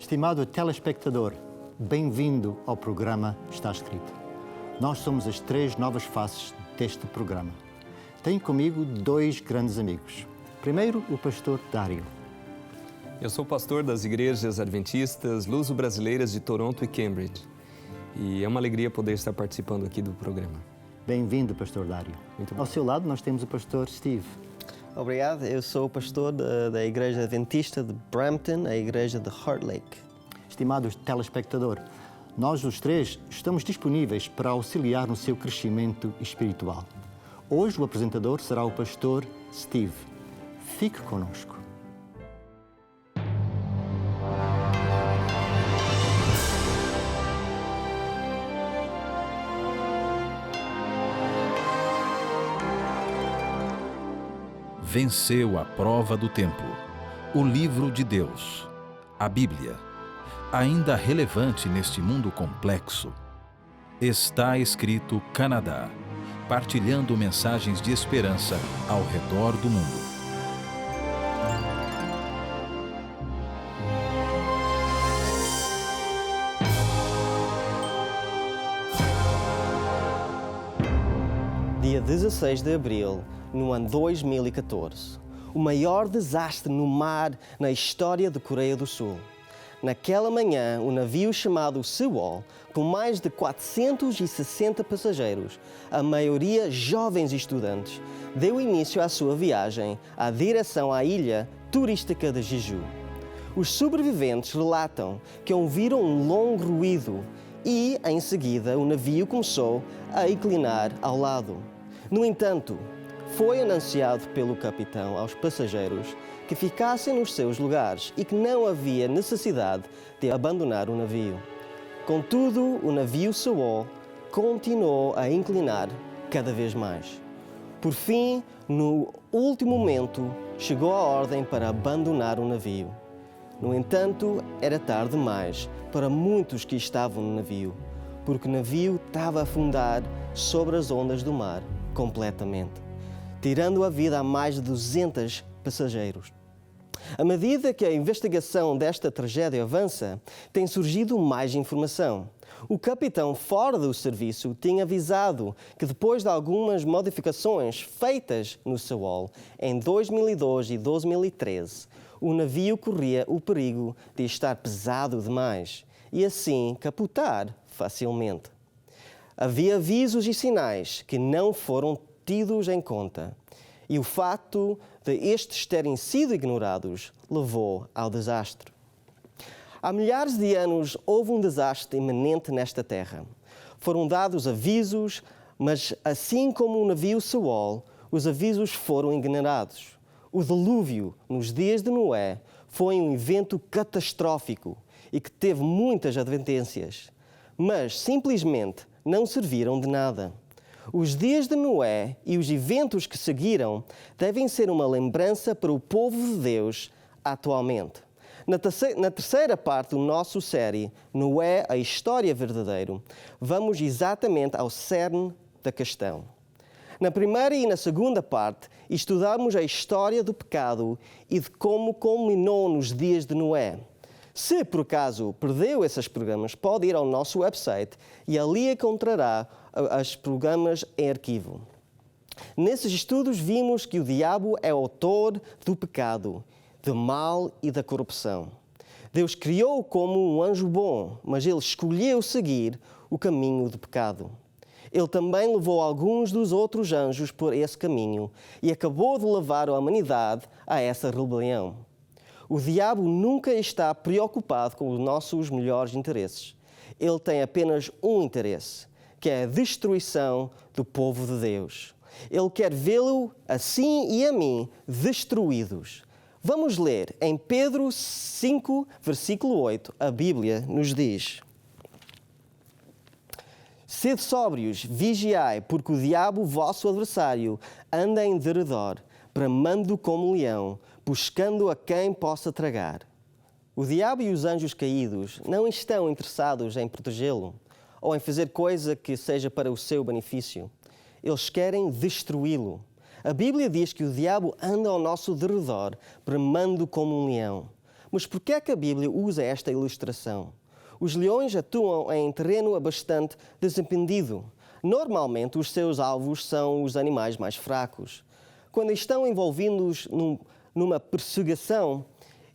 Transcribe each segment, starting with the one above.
Estimado telespectador, bem-vindo ao programa Está Escrito. Nós somos as três novas faces deste programa. Tenho comigo dois grandes amigos. Primeiro, o pastor Dário. Eu sou pastor das igrejas adventistas luso-brasileiras de Toronto e Cambridge. E é uma alegria poder estar participando aqui do programa. Bem-vindo, pastor Dário. Muito bom. Ao seu lado, nós temos o pastor Steve. Obrigado, eu sou o pastor da Igreja Adventista de Brampton, a Igreja de Heart Lake. Estimado telespectador, nós os três estamos disponíveis para auxiliar no seu crescimento espiritual. Hoje o apresentador será o pastor Steve. Fique conosco. Venceu a prova do tempo. O livro de Deus, a Bíblia, ainda relevante neste mundo complexo. Está escrito Canadá, partilhando mensagens de esperança ao redor do mundo. Dia 16 de abril, no ano 2014, o maior desastre no mar na história da Coreia do Sul. Naquela manhã, um navio chamado Sewol, com mais de 460 passageiros, a maioria jovens estudantes, deu início à sua viagem à direção à ilha turística de Jeju. Os sobreviventes relatam que ouviram um longo ruído e, em seguida, o navio começou a inclinar ao lado. No entanto, foi anunciado pelo capitão aos passageiros que ficassem nos seus lugares e que não havia necessidade de abandonar o navio. Contudo, o navio Sewol continuou a inclinar cada vez mais. Por fim, no último momento, chegou a ordem para abandonar o navio. No entanto, era tarde demais para muitos que estavam no navio, porque o navio estava a afundar sobre as ondas do mar completamente, tirando a vida a mais de 200 passageiros. À medida que a investigação desta tragédia avança, tem surgido mais informação. O capitão fora do serviço tinha avisado que depois de algumas modificações feitas no Sewol em 2002 e 2013, o navio corria o perigo de estar pesado demais e assim capotar facilmente. Havia avisos e sinais que não foram tidos em conta, e o facto de estes terem sido ignorados levou ao desastre. Há milhares de anos houve um desastre iminente nesta terra. Foram dados avisos, mas assim como o navio Sewol, os avisos foram ignorados. O dilúvio, nos dias de Noé, foi um evento catastrófico e que teve muitas advertências, mas simplesmente não serviram de nada. Os dias de Noé e os eventos que seguiram devem ser uma lembrança para o povo de Deus atualmente. Na terceira parte do nosso série, Noé, a História Verdadeira, vamos exatamente ao cerne da questão. Na primeira e na segunda parte, estudamos a história do pecado e de como culminou nos dias de Noé. Se, por acaso, perdeu esses programas, pode ir ao nosso website e ali encontrará os programas em arquivo. Nesses estudos vimos que o diabo é o autor do pecado, do mal e da corrupção. Deus criou-o como um anjo bom, mas ele escolheu seguir o caminho do pecado. Ele também levou alguns dos outros anjos por esse caminho e acabou de levar a humanidade a essa rebelião. O diabo nunca está preocupado com os nossos melhores interesses. Ele tem apenas um interesse, que é a destruição do povo de Deus. Ele quer vê-lo, assim e a mim, destruídos. Vamos ler em Pedro 5, versículo 8, a Bíblia nos diz: Sede sóbrios, vigiai, porque o diabo, vosso adversário, anda em derredor, bramando como leão, buscando a quem possa tragar. O diabo e os anjos caídos não estão interessados em protegê-lo ou em fazer coisa que seja para o seu benefício. Eles querem destruí-lo. A Bíblia diz que o diabo anda ao nosso derredor, bramando como um leão. Mas por que é que a Bíblia usa esta ilustração? Os leões atuam em terreno bastante desentendido. Normalmente, os seus alvos são os animais mais fracos. Quando estão envolvidos numa perseguição,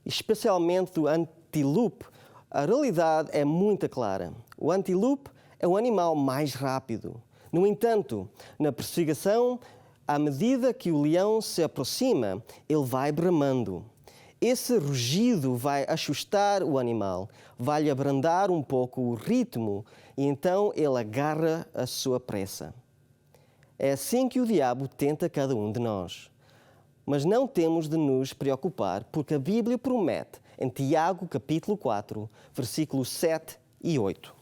especialmente do antílope, a realidade é muito clara. O antílope é o animal mais rápido. No entanto, na perseguição, à medida que o leão se aproxima, ele vai bramando. Esse rugido vai assustar o animal, vai-lhe abrandar um pouco o ritmo e então ele agarra a sua presa. É assim que o diabo tenta cada um de nós. Mas não temos de nos preocupar, porque a Bíblia promete, em Tiago capítulo 4, versículos 7 e 8.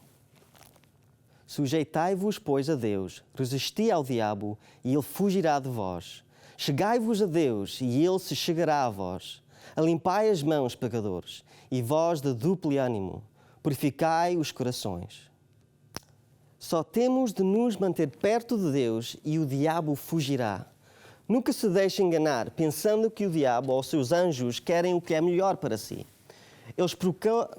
Sujeitai-vos, pois, a Deus, resisti ao diabo e ele fugirá de vós. Chegai-vos a Deus e ele se chegará a vós. Alimpai as mãos, pecadores, e vós de duplo ânimo, purificai os corações. Só temos de nos manter perto de Deus e o diabo fugirá. Nunca se deixe enganar, pensando que o diabo ou seus anjos querem o que é melhor para si. Eles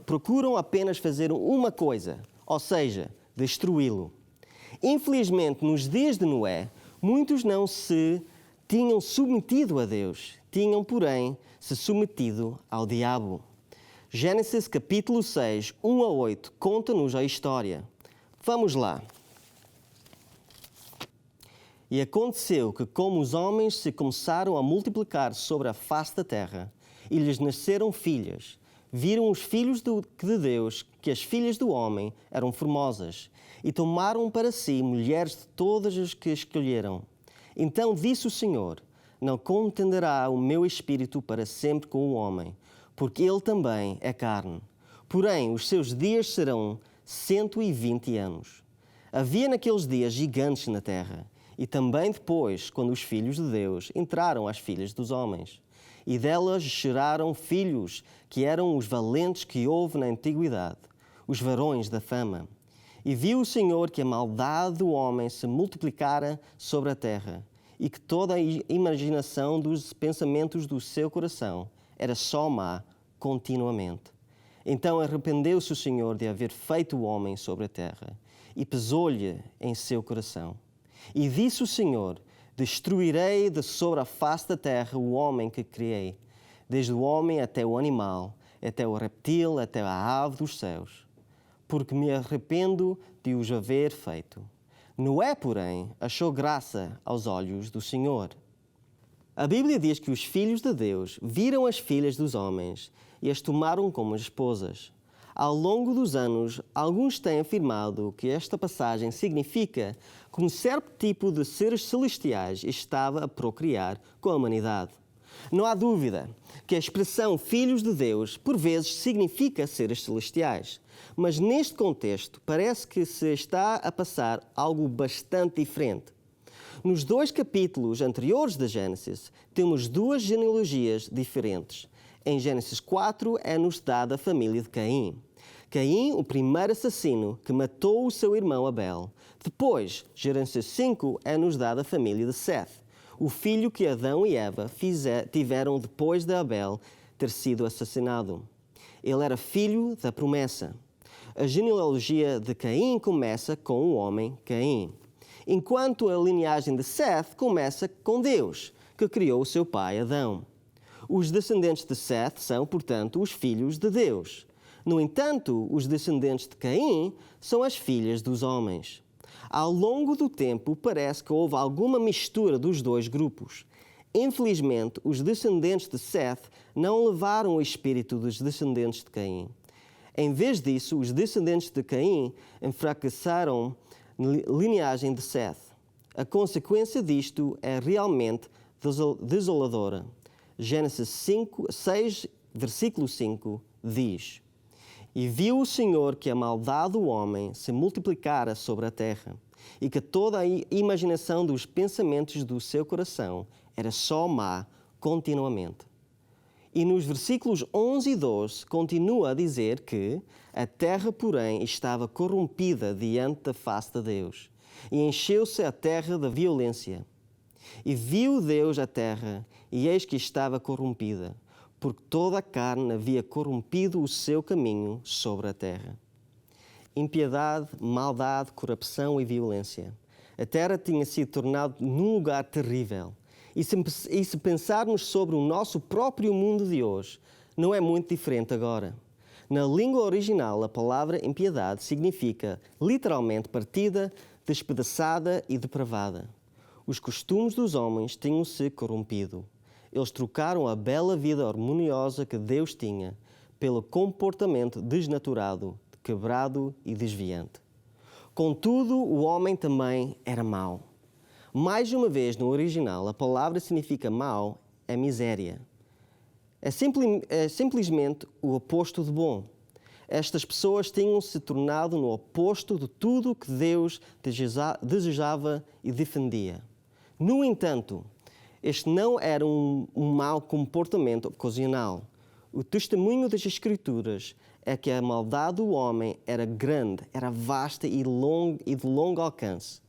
procuram apenas fazer uma coisa, ou seja, destruí-lo. Infelizmente, nos dias de Noé, muitos não se tinham submetido a Deus, tinham, porém, se submetido ao diabo. Gênesis capítulo 6, 1 a 8, conta-nos a história. Vamos lá. E aconteceu que, como os homens se começaram a multiplicar sobre a face da terra, e lhes nasceram filhas, viram os filhos de Deus que as filhas do homem eram formosas, e tomaram para si mulheres de todas as que escolheram. Então disse o Senhor: não contenderá o meu espírito para sempre com o homem, porque ele também é carne. Porém, os seus dias serão 120 anos. Havia naqueles dias gigantes na terra, e também depois, quando os filhos de Deus entraram às filhas dos homens. E delas geraram filhos, que eram os valentes que houve na antiguidade, os varões da fama. E viu o Senhor que a maldade do homem se multiplicara sobre a terra, e que toda a imaginação dos pensamentos do seu coração era só má continuamente. Então arrependeu-se o Senhor de haver feito o homem sobre a terra, e pesou-lhe em seu coração. E disse o Senhor: destruirei de sobre a face da terra o homem que criei, desde o homem até o animal, até o reptil, até a ave dos céus, porque me arrependo de os haver feito. Noé, porém, achou graça aos olhos do Senhor. A Bíblia diz que os filhos de Deus viram as filhas dos homens e as tomaram como esposas. Ao longo dos anos, alguns têm afirmado que esta passagem significa que um certo tipo de seres celestiais estava a procriar com a humanidade. Não há dúvida que a expressão filhos de Deus, por vezes, significa seres celestiais. Mas neste contexto, parece que se está a passar algo bastante diferente. Nos 2 capítulos anteriores de Gênesis, temos 2 genealogias diferentes. Em Gênesis 4 é-nos dada a família de Caim. Caim, o primeiro assassino que matou o seu irmão Abel. Depois, Gênesis 5 é-nos dada a família de Seth, o filho que Adão e Eva tiveram depois de Abel ter sido assassinado. Ele era filho da promessa. A genealogia de Caim começa com o homem Caim, enquanto a linhagem de Seth começa com Deus, que criou o seu pai Adão. Os descendentes de Seth são, portanto, os filhos de Deus. No entanto, os descendentes de Caim são as filhas dos homens. Ao longo do tempo, parece que houve alguma mistura dos dois grupos. Infelizmente, os descendentes de Seth não levaram o espírito dos descendentes de Caim. Em vez disso, os descendentes de Caim enfraqueceram a linhagem de Seth. A consequência disto é realmente desoladora. Gênesis 6, versículo 5, diz: E viu o Senhor que a maldade do homem se multiplicara sobre a terra, e que toda a imaginação dos pensamentos do seu coração era só má continuamente. E nos versículos 11 e 12 continua a dizer que a terra, porém, estava corrompida diante da face de Deus, e encheu-se a terra de violência. E viu Deus a terra, e eis que estava corrompida, porque toda a carne havia corrompido o seu caminho sobre a terra. Impiedade, maldade, corrupção e violência. A terra tinha sido tornada num lugar terrível. E se pensarmos sobre o nosso próprio mundo de hoje, não é muito diferente agora. Na língua original, a palavra impiedade significa literalmente partida, despedaçada e depravada. Os costumes dos homens tinham-se corrompido. Eles trocaram a bela vida harmoniosa que Deus tinha pelo comportamento desnaturado, quebrado e desviante. Contudo, o homem também era mau. Mais uma vez, no original, a palavra significa mau é miséria. É simplesmente o oposto de bom. Estas pessoas tinham-se tornado no oposto de tudo que Deus desejava e defendia. No entanto, este não era um mau comportamento ocasional. O testemunho das Escrituras é que a maldade do homem era grande, era vasta e de longo alcance,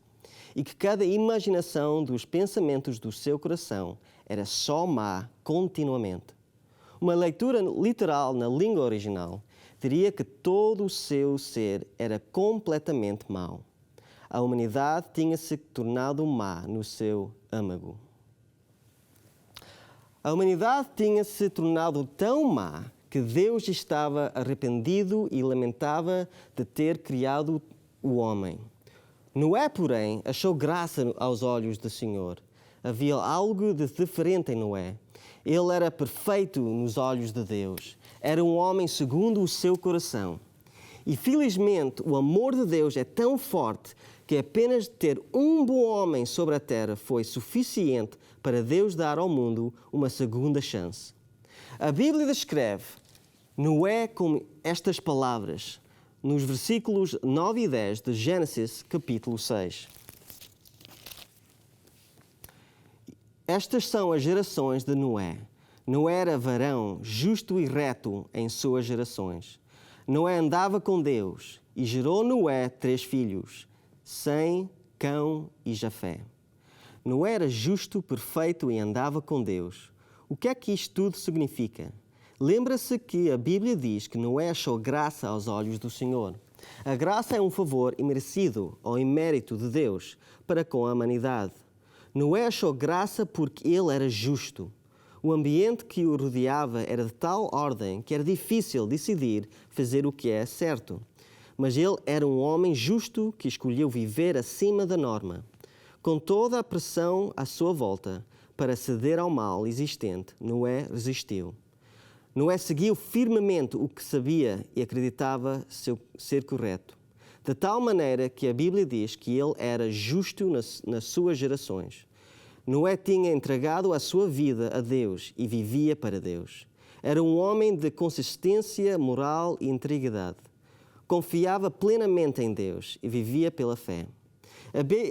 e que cada imaginação dos pensamentos do seu coração era só má continuamente. Uma leitura literal na língua original diria que todo o seu ser era completamente mau. A humanidade tinha-se tornado má no seu âmago. A humanidade tinha-se tornado tão má que Deus estava arrependido e lamentava de ter criado o homem. Noé, porém, achou graça aos olhos do Senhor. Havia algo de diferente em Noé. Ele era perfeito nos olhos de Deus. Era um homem segundo o seu coração. E, felizmente, o amor de Deus é tão forte que apenas ter um bom homem sobre a terra foi suficiente para Deus dar ao mundo uma segunda chance. A Bíblia descreve Noé com estas palavras, nos versículos 9 e 10 de Gênesis, capítulo 6. Estas são as gerações de Noé. Noé era varão, justo e reto em suas gerações. Noé andava com Deus e gerou Noé 3 filhos, Sem, Cão e Jafé. Noé era justo, perfeito e andava com Deus. O que é que isto tudo significa? Lembra-se que a Bíblia diz que Noé achou graça aos olhos do Senhor. A graça é um favor imerecido ou imérito de Deus para com a humanidade. Noé achou graça porque ele era justo. O ambiente que o rodeava era de tal ordem que era difícil decidir fazer o que é certo. Mas ele era um homem justo que escolheu viver acima da norma. Com toda a pressão à sua volta para ceder ao mal existente, Noé resistiu. Noé seguiu firmemente o que sabia e acreditava ser correto, de tal maneira que a Bíblia diz que ele era justo nas suas gerações. Noé tinha entregado a sua vida a Deus e vivia para Deus. Era um homem de consistência moral e integridade. Confiava plenamente em Deus e vivia pela fé.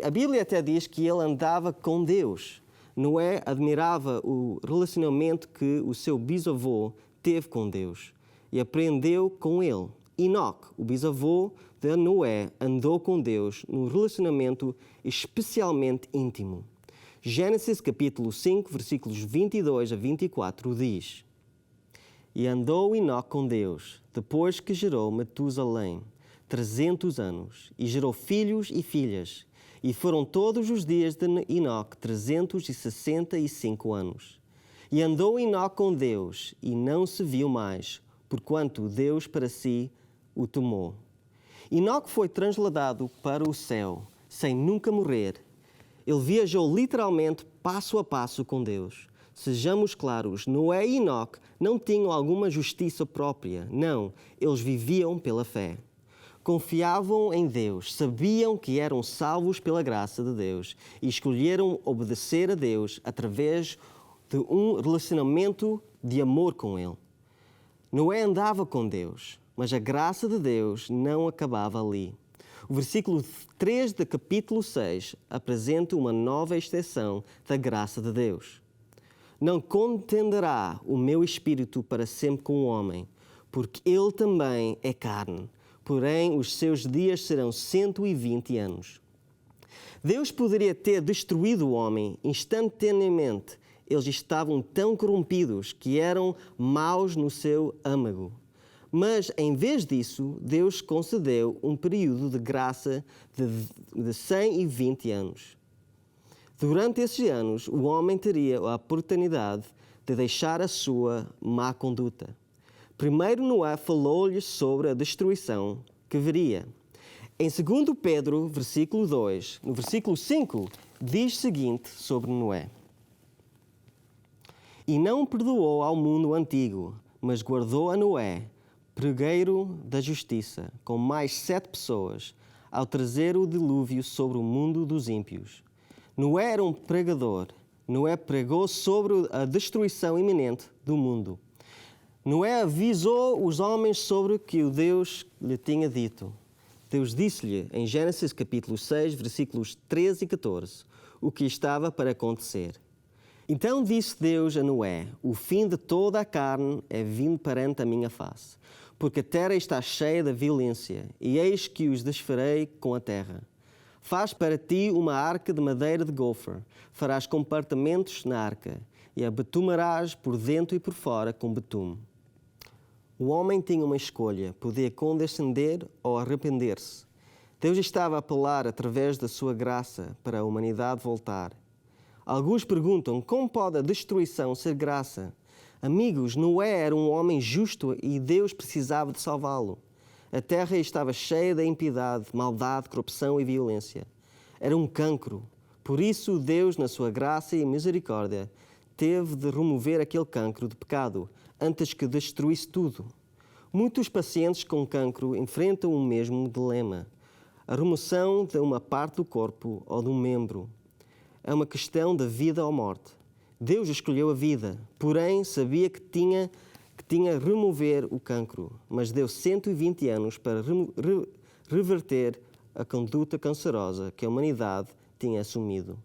A Bíblia até diz que ele andava com Deus. Noé admirava o relacionamento que o seu bisavô teve com Deus e aprendeu com ele. Enoque, o bisavô de Noé, andou com Deus num relacionamento especialmente íntimo. Gênesis capítulo 5, versículos 22 a 24 diz: E andou Enoque com Deus, depois que gerou Matusalém, 300 anos, e gerou filhos e filhas. E foram todos os dias de Enoque 365 anos. E andou Enoque com Deus, e não se viu mais, porquanto Deus para si o tomou. Enoque foi transladado para o céu, sem nunca morrer. Ele viajou literalmente passo a passo com Deus. Sejamos claros, Noé e Enoque não tinham alguma justiça própria. Não, eles viviam pela fé. Confiavam em Deus, sabiam que eram salvos pela graça de Deus e escolheram obedecer a Deus através de um relacionamento de amor com Ele. Noé andava com Deus, mas a graça de Deus não acabava ali. O versículo 3 do capítulo 6 apresenta uma nova extensão da graça de Deus. Não contenderá o meu espírito para sempre com o homem, porque ele também é carne, porém os seus dias serão 120 anos. Deus poderia ter destruído o homem instantaneamente. eles estavam tão corrompidos que eram maus no seu âmago. Mas, em vez disso, Deus concedeu um período de graça de 120 anos. Durante esses anos, o homem teria a oportunidade de deixar a sua má conduta. Primeiro, Noé falou-lhes sobre a destruição que viria. Em 2 Pedro, versículo 2, no versículo 5, diz o seguinte sobre Noé: E não perdoou ao mundo antigo, mas guardou a Noé, pregueiro da justiça, com mais 7 pessoas, ao trazer o dilúvio sobre o mundo dos ímpios. Noé era um pregador. Noé pregou sobre a destruição iminente do mundo. Noé avisou os homens sobre o que o Deus lhe tinha dito. Deus disse-lhe, em Gênesis capítulo 6, versículos 13 e 14, o que estava para acontecer. Então disse Deus a Noé: O fim de toda a carne é vindo perante a minha face, porque a terra está cheia de violência, e eis que os desfarei com a terra. Faz para ti uma arca de madeira de gofre, farás compartimentos na arca, e a betumarás por dentro e por fora com betume. O homem tinha uma escolha, podia condescender ou arrepender-se. Deus estava a apelar através da sua graça para a humanidade voltar. Alguns perguntam, como pode a destruição ser graça? Amigos, Noé era um homem justo e Deus precisava de salvá-lo. A terra estava cheia de impiedade, maldade, corrupção e violência. Era um cancro. Por isso, Deus, na sua graça e misericórdia, teve de remover aquele cancro de pecado antes que destruísse tudo. Muitos pacientes com cancro enfrentam o mesmo dilema: a remoção de uma parte do corpo ou de um membro. É uma questão de vida ou morte. Deus escolheu a vida, porém sabia que tinha remover o cancro, mas deu 120 anos para reverter a conduta cancerosa que a humanidade tinha assumido.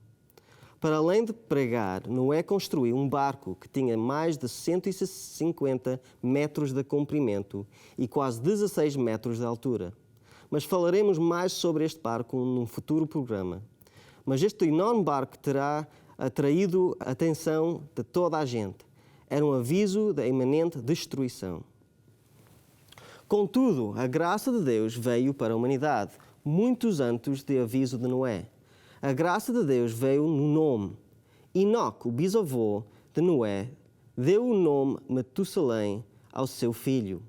Para além de pregar, Noé construiu um barco que tinha mais de 150 metros de comprimento e quase 16 metros de altura. Mas falaremos mais sobre este barco num futuro programa. Mas este enorme barco terá atraído a atenção de toda a gente. Era um aviso da iminente destruição. Contudo, a graça de Deus veio para a humanidade, muitos antes do aviso de Noé. A graça de Deus veio no nome. Enoque, o bisavô de Noé, deu o nome Matusalém ao seu filho.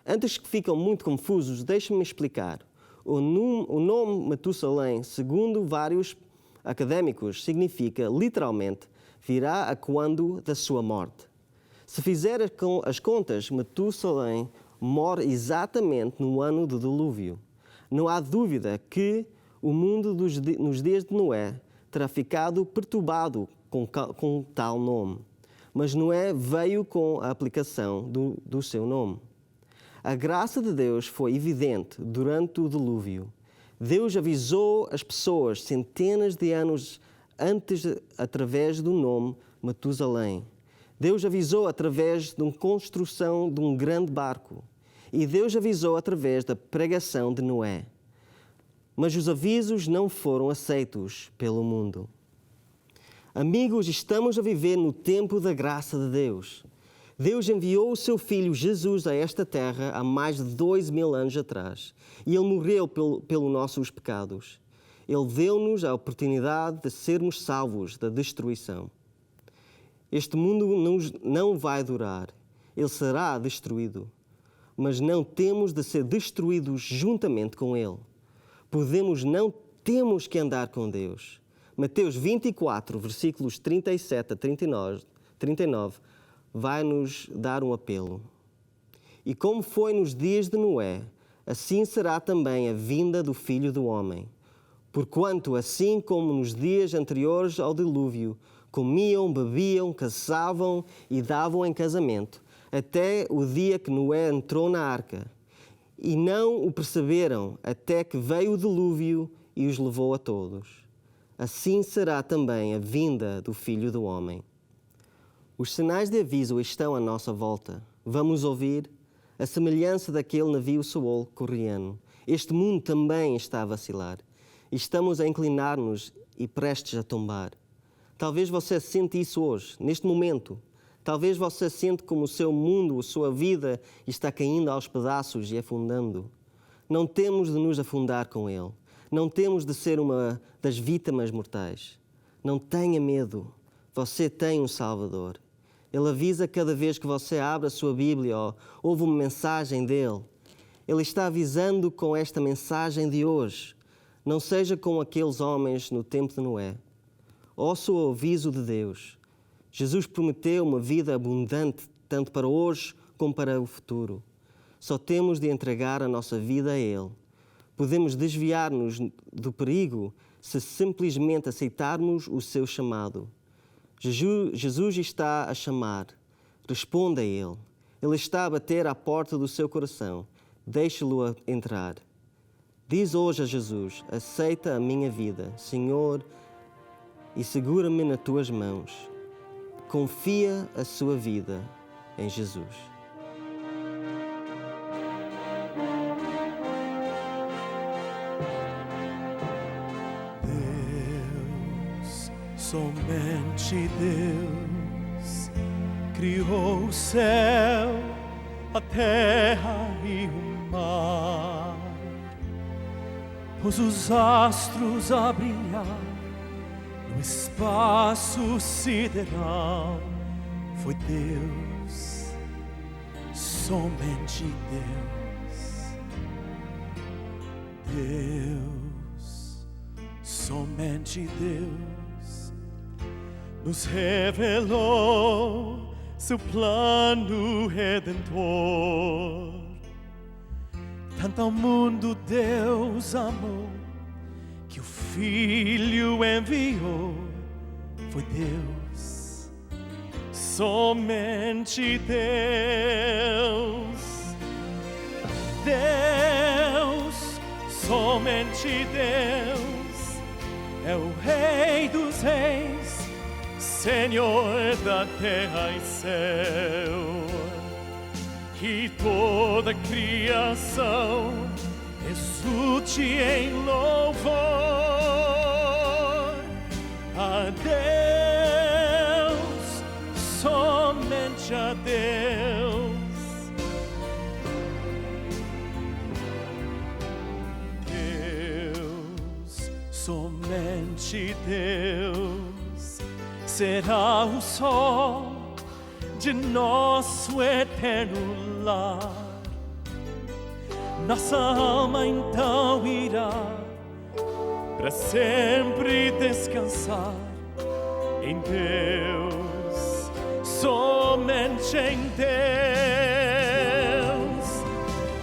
Antes que fiquem muito confusos, deixem-me explicar. O nome Matusalém, segundo vários académicos, significa, literalmente, virá a quando da sua morte. Se fizer as contas, Matusalém morre exatamente no ano do dilúvio. Não há dúvida que o mundo nos dias de Noé terá ficado perturbado com tal nome. Mas Noé veio com a aplicação do seu nome. A graça de Deus foi evidente durante o dilúvio. Deus avisou as pessoas centenas de anos antes através do nome Matusalém. Deus avisou através da construção de um grande barco. E Deus avisou através da pregação de Noé. Mas os avisos não foram aceitos pelo mundo. Amigos, estamos a viver no tempo da graça de Deus. Deus enviou o seu Filho Jesus a esta terra há mais de 2000 anos atrás. E Ele morreu pelos nossos pecados. Ele deu-nos a oportunidade de sermos salvos da destruição. Este mundo não vai durar. Ele será destruído. Mas não temos de ser destruídos juntamente com Ele. Não temos que andar com Deus. Mateus 24, versículos 37 a 39, vai nos dar um apelo. E como foi nos dias de Noé, assim será também a vinda do Filho do Homem. Porquanto, assim como nos dias anteriores ao dilúvio, comiam, bebiam, caçavam e davam em casamento, até o dia que Noé entrou na arca. E não o perceberam até que veio o dilúvio e os levou a todos. Assim será também a vinda do Filho do Homem. Os sinais de aviso estão à nossa volta. Vamos ouvir a semelhança daquele navio sul-coreano. Este mundo também está a vacilar. Estamos a inclinar-nos e prestes a tombar. Talvez você sente isso hoje, neste momento. Talvez você sente como o seu mundo, a sua vida está caindo aos pedaços e afundando. Não temos de nos afundar com ele. Não temos de ser uma das vítimas mortais. Não tenha medo. Você tem um Salvador. Ele avisa cada vez que você abre a sua Bíblia ou ouve uma mensagem dele. Ele está avisando com esta mensagem de hoje. Não seja como aqueles homens no tempo de Noé. Ouça o aviso de Deus. Jesus prometeu uma vida abundante, tanto para hoje como para o futuro. Só temos de entregar a nossa vida a Ele. Podemos desviar-nos do perigo se simplesmente aceitarmos o seu chamado. Jesus está a chamar. Responda a Ele. Ele está a bater à porta do seu coração. Deixe-lo entrar. Diz hoje a Jesus: aceita a minha vida, Senhor, e segura-me nas tuas mãos. Confia a sua vida em Jesus. Deus, somente Deus, criou o céu, a terra e o mar, pôs os astros a brilhar no espaço sideral. Foi Deus, somente Deus. Deus, somente Deus, nos revelou seu plano redentor. Tanto ao mundo Deus amou, que o Filho enviou. Foi Deus, somente Deus. Deus, somente Deus, é o Rei dos Reis, Senhor da terra e céu. Que toda criação exulte em louvor a Deus, somente a Deus. Deus, somente Deus, será o sol de nosso eterno lar. Nossa alma então irá para sempre descansar em Deus, somente em Deus.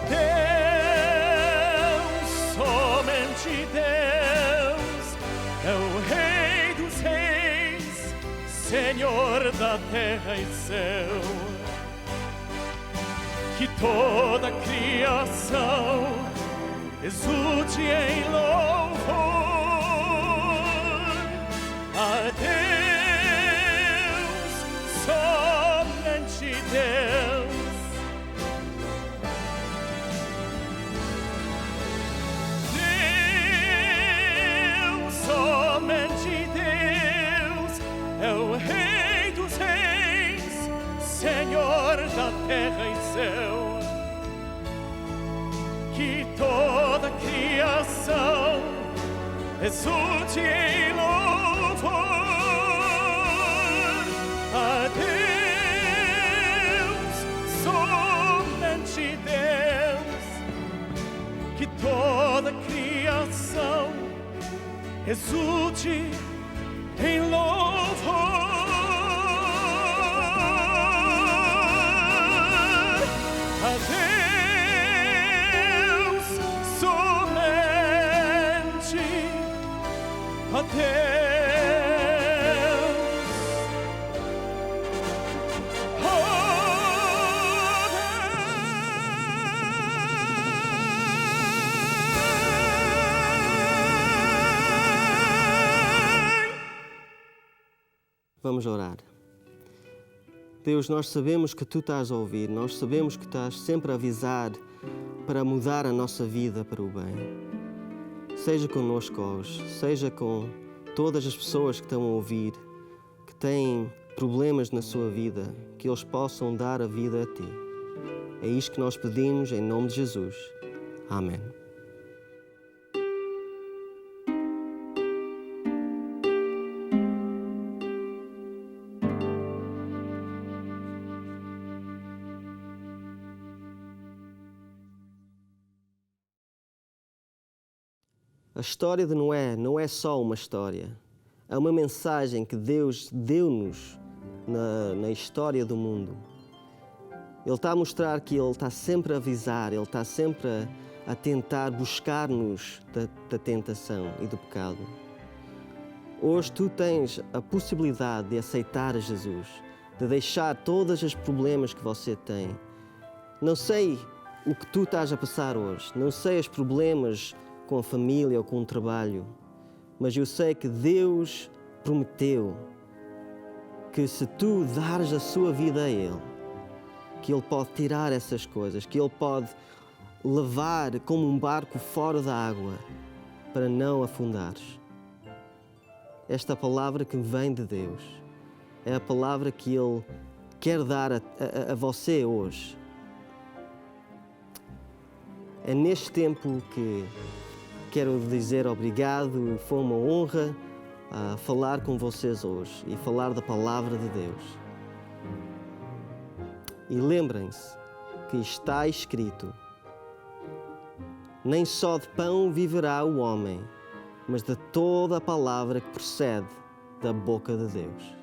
Deus, somente Deus, é o Rei dos Reis, Senhor da terra e céu. Que toda criação exulte em louvor a Deus, somente Deus. Deus, somente Deus, é o Rei dos Reis, Senhor da terra e céu. Que toda criação exulte em louvor a Deus, somente Deus. Que toda criação exulte em louvor a Deus, somente a Deus. Vamos orar. Deus, nós sabemos que Tu estás a ouvir, nós sabemos que estás sempre a avisar para mudar a nossa vida para o bem. Seja conosco hoje, seja com todas as pessoas que estão a ouvir. têm problemas na sua vida, que eles possam dar a vida a Ti. É isto que nós pedimos em nome de Jesus. Amém. A história de Noé não é só uma história. É uma mensagem que Deus deu-nos na história do mundo. Ele está a mostrar que Ele está sempre a avisar, Ele está sempre a tentar buscar-nos da tentação e do pecado. Hoje tu tens a possibilidade de aceitar a Jesus, de deixar todos os problemas que você tem. Não sei o que tu estás a passar hoje, não sei os problemas com a família ou com o trabalho, mas eu sei que Deus prometeu que se tu dares a sua vida a Ele, que Ele pode tirar essas coisas, que Ele pode levar como um barco fora da água para não afundares. Esta palavra que vem de Deus é a palavra que Ele quer dar a você hoje. É neste tempo que quero dizer obrigado, foi uma honra falar com vocês hoje e falar da palavra de Deus. E lembrem-se que está escrito: nem só de pão viverá o homem, mas de toda a palavra que procede da boca de Deus.